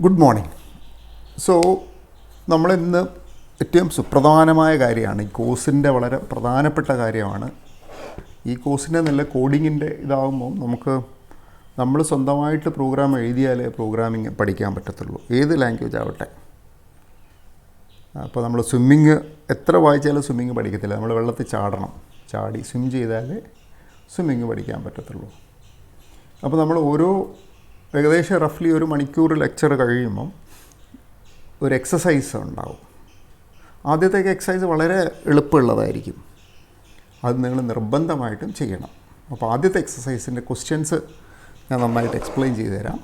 Good morning. So നമ്മളിന്ന് ഏറ്റവും സുപ്രധാനമായ കാര്യമാണ്, ഈ കോഴ്സിൻ്റെ വളരെ പ്രധാനപ്പെട്ട കാര്യമാണ്. ഈ കോഴ്സിൻ്റെ നല്ല കോഡിങ്ങിൻ്റെ ഇതാകുമ്പോൾ നമ്മൾ സ്വന്തമായിട്ട് പ്രോഗ്രാം എഴുതിയാലേ പ്രോഗ്രാമിങ് പഠിക്കാൻ പറ്റത്തുള്ളൂ, ഏത് ലാംഗ്വേജ് ആവട്ടെ. അപ്പോൾ നമ്മൾ സ്വിമ്മിങ് എത്ര വായിച്ചാലും സ്വിമ്മിങ് പഠിക്കത്തില്ല. നമ്മൾ വെള്ളത്തിൽ ചാടി സ്വിം ചെയ്താലേ സ്വിമ്മിങ് പഠിക്കാൻ പറ്റത്തുള്ളൂ. അപ്പോൾ നമ്മൾ ഏകദേശം റഫ്ലി 1 മണിക്കൂർ ലെക്ചർ കഴിയുമ്പം ഒരു എക്സസൈസ് ഉണ്ടാവും. ആദ്യത്തെ എക്സസൈസ് വളരെ എളുപ്പമുള്ളതായിരിക്കും, അത് നിങ്ങൾ നിർബന്ധമായിട്ടും ചെയ്യണം. അപ്പോൾ ആദ്യത്തെ എക്സസൈസിൻ്റെ ക്വസ്റ്റ്യൻസ് ഞാൻ നന്നായിട്ട് എക്സ്പ്ലെയിൻ ചെയ്തു തരാം.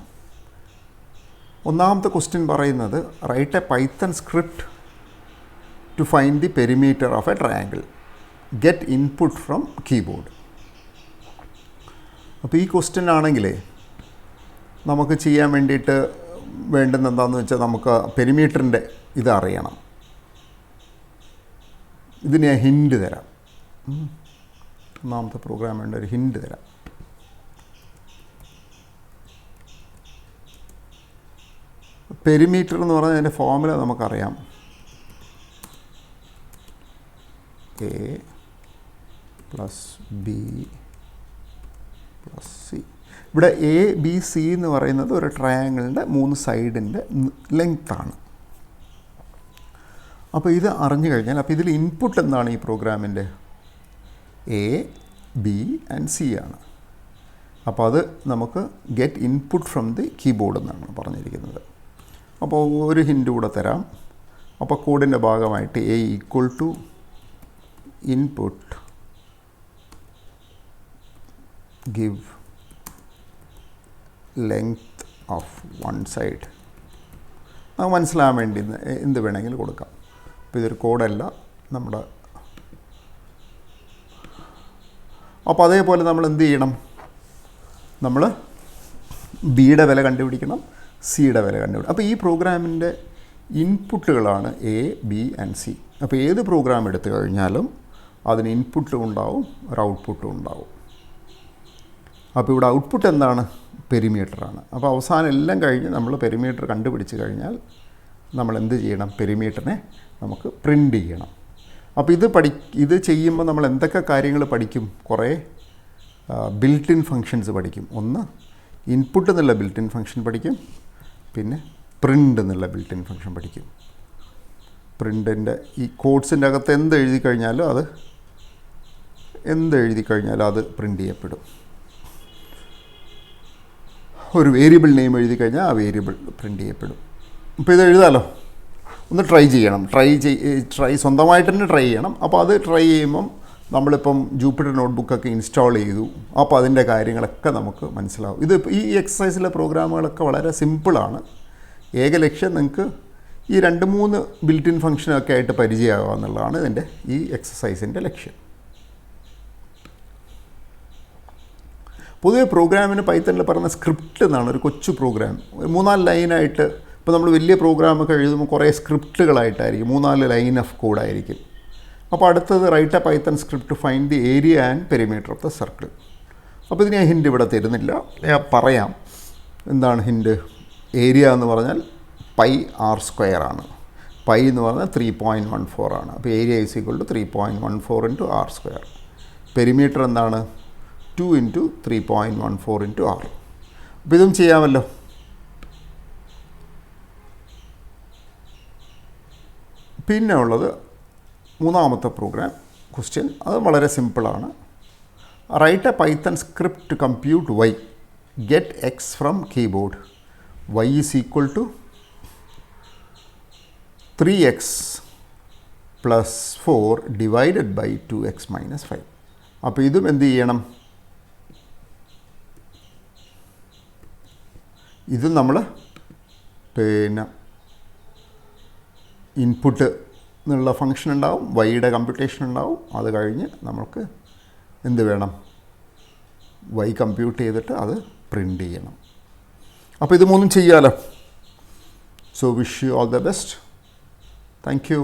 ഒന്നാമത്തെ ക്വസ്റ്റ്യൻ പറയുന്നത്, write a Python script to find the perimeter of a triangle, get input from keyboard. അപ്പോൾ ഈ ക്വസ്റ്റ്യൻ ആണെങ്കിലേ നമുക്ക് ചെയ്യാൻ വേണ്ടിയിട്ട് വേണ്ടുന്ന എന്താണെന്ന് വെച്ചാൽ, നമുക്ക് പെരിമീറ്ററിൻ്റെ ഇതറിയണം. ഇതിന് ഞാൻ ഹിൻഡ് തരാം. ഒന്നാമത്തെ പ്രോഗ്രാം വേണ്ട ഒരു ഹിൻഡ് തരാം. പെരിമീറ്റർ എന്ന് പറഞ്ഞാൽ അതിൻ്റെ ഫോർമുല നമുക്കറിയാം. A + B + C. ഇവിടെ ABC എന്ന് പറയുന്നത് ഒരു ട്രയാങ്കിളിൻ്റെ 3 സൈഡിൻ്റെ ലെങ്ത്താണ്. അപ്പോൾ ഇത് അറിഞ്ഞു കഴിഞ്ഞാൽ, അപ്പോൾ ഇതിൽ ഇൻപുട്ട് എന്താണ് ഈ പ്രോഗ്രാമിൻ്റെ? A, B ആൻഡ് C ആണ്. അപ്പോൾ അത് നമുക്ക് get input from the keyboard എന്നാണ് പറഞ്ഞിരിക്കുന്നത്. അപ്പോൾ ഒരു ഹിൻഡ് കൂടെ തരാം. അപ്പോൾ കോഡിൻ്റെ ഭാഗമായിട്ട് A = input give length of one side. നമുക്ക് മനസ്സിലാകാൻ വേണ്ടി എന്ത് വേണമെങ്കിലും കൊടുക്കാം. അപ്പോൾ ഇതൊരു കോഡല്ല നമ്മുടെ. അപ്പോൾ അതേപോലെ നമ്മൾ എന്ത് ചെയ്യണം? നമ്മൾ ബിയുടെ വില കണ്ടുപിടിക്കണം, സിയുടെ വില കണ്ടുപിടിക്കണം. അപ്പോൾ ഈ പ്രോഗ്രാമിൻ്റെ ഇൻപുട്ടുകളാണ് A, B ആൻഡ് C. അപ്പോൾ ഏത് പ്രോഗ്രാം എടുത്തു കഴിഞ്ഞാലും അതിന് ഇൻപുട്ടും ഉണ്ടാവും, ഒരു ഔട്ട്പുട്ടും ഉണ്ടാവും. അപ്പോൾ ഇവിടെ ഔട്ട്പുട്ട് എന്താണ്? പെരിമീറ്ററാണ്. അപ്പോൾ അവസാനം എല്ലാം കഴിഞ്ഞ് നമ്മൾ പെരിമീറ്റർ കണ്ടുപിടിച്ച് കഴിഞ്ഞാൽ നമ്മൾ എന്ത് ചെയ്യണം? പെരിമീറ്ററിനെ നമുക്ക് പ്രിൻ്റ് ചെയ്യണം. അപ്പോൾ ഇത് ചെയ്യുമ്പോൾ നമ്മൾ എന്തൊക്കെ കാര്യങ്ങൾ പഠിക്കും? കുറേ ബിൽറ്റ് ഇൻ ഫങ്ഷൻസ് പഠിക്കും. ഒന്ന്, ഇൻപുട്ട് എന്നുള്ള ബിൽറ്റ് ഇൻ ഫങ്ഷൻ പഠിക്കും. പിന്നെ പ്രിൻ്റ് എന്നുള്ള ബിൽറ്റ് ഇൻ ഫങ്ഷൻ പഠിക്കും. പ്രിൻ്റിൻ്റെ ഈ കോഡ്സിൻ്റെ അകത്ത് എന്ത് എഴുതി കഴിഞ്ഞാലും അത് പ്രിൻ്റ് ചെയ്യപ്പെടും. ഒരു വേരിയബിൾ നെയിം എഴുതി കഴിഞ്ഞാൽ ആ വേരിയബിൾ പ്രിൻ്റ് ചെയ്യപ്പെടും. ഇപ്പോൾ ഇത് എഴുതാമല്ലോ, ഒന്ന് ട്രൈ ചെയ്യണം. സ്വന്തമായിട്ട് തന്നെ ട്രൈ ചെയ്യണം. അപ്പോൾ അത് ട്രൈ ചെയ്യുമ്പം നമ്മളിപ്പം ജൂപ്പിറ്റർ നോട്ട്ബുക്കൊക്കെ ഇൻസ്റ്റാൾ ചെയ്തു. അപ്പോൾ അതിൻ്റെ കാര്യങ്ങളൊക്കെ നമുക്ക് മനസ്സിലാവും. ഈ എക്സസൈസിലെ പ്രോഗ്രാമുകളൊക്കെ വളരെ സിമ്പിളാണ്. ഏക ലക്ഷ്യം നിങ്ങൾക്ക് ഈ 2-3 ബിൽറ്റ് ഇൻ ഫങ്ഷനൊക്കെ ആയിട്ട് പരിചയമാകുക എന്നുള്ളതാണ് ഇതിൻ്റെ ഈ എക്സസൈസിൻ്റെ ലക്ഷ്യം. പൊതുവെ പ്രോഗ്രാമിന് പൈത്തണിൽ പറയുന്ന സ്ക്രിപ്റ്റ് എന്നാണ്. ഒരു കൊച്ചു പ്രോഗ്രാം 3-4 ലൈനായിട്ട്. ഇപ്പോൾ നമ്മൾ വലിയ പ്രോഗ്രാമൊക്കെ എഴുതുമ്പോൾ കുറേ സ്ക്രിപ്റ്റുകളായിട്ടായിരിക്കും, 3-4 ലൈൻ ഓഫ് കോഡായിരിക്കും. അപ്പോൾ അടുത്തത്, write a Python script to find the area and perimeter of the circle. അപ്പോൾ ഇത് ഞാൻ ഹിൻഡ് ഇവിടെ തരുന്നില്ല, ഞാൻ പറയാം എന്താണ് ഹിൻഡ്. ഏരിയ എന്ന് പറഞ്ഞാൽ πr² ആണ്. പൈ എന്ന് പറഞ്ഞാൽ 3.14 ആണ്. അപ്പോൾ ഏരിയ = 3.14 × r². പെരിമീറ്റർ എന്താണ്? 2 × 3.14 × r. അപ്പോൾ ഇതും ചെയ്യാമല്ലോ. പിന്നെ ഉള്ളത് മൂന്നാമത്തെ പ്രോഗ്രാം ക്വസ്റ്റ്യൻ. അത് വളരെ സിമ്പിളാണ്. Write a Python script to compute y, get x from keyboard. y = 3x + 4 divided by 2x - 5. അപ്പോൾ ഇതും എന്ത് ചെയ്യണം? ഇതും നമ്മൾ പിന്നെ ഇൻപുട്ട് എന്നുള്ള ഫങ്ഷൻ ഉണ്ടാവും, വൈയുടെ കമ്പ്യൂട്ടേഷൻ ഉണ്ടാവും. അത് കഴിഞ്ഞ് നമുക്ക് എന്ത് വേണം? y കമ്പ്യൂട്ട് ചെയ്തിട്ട് അത് പ്രിൻ്റ് ചെയ്യണം. അപ്പോൾ ഇത് 3 ചെയ്യാമല്ലോ. So wish you all the best. Thank you.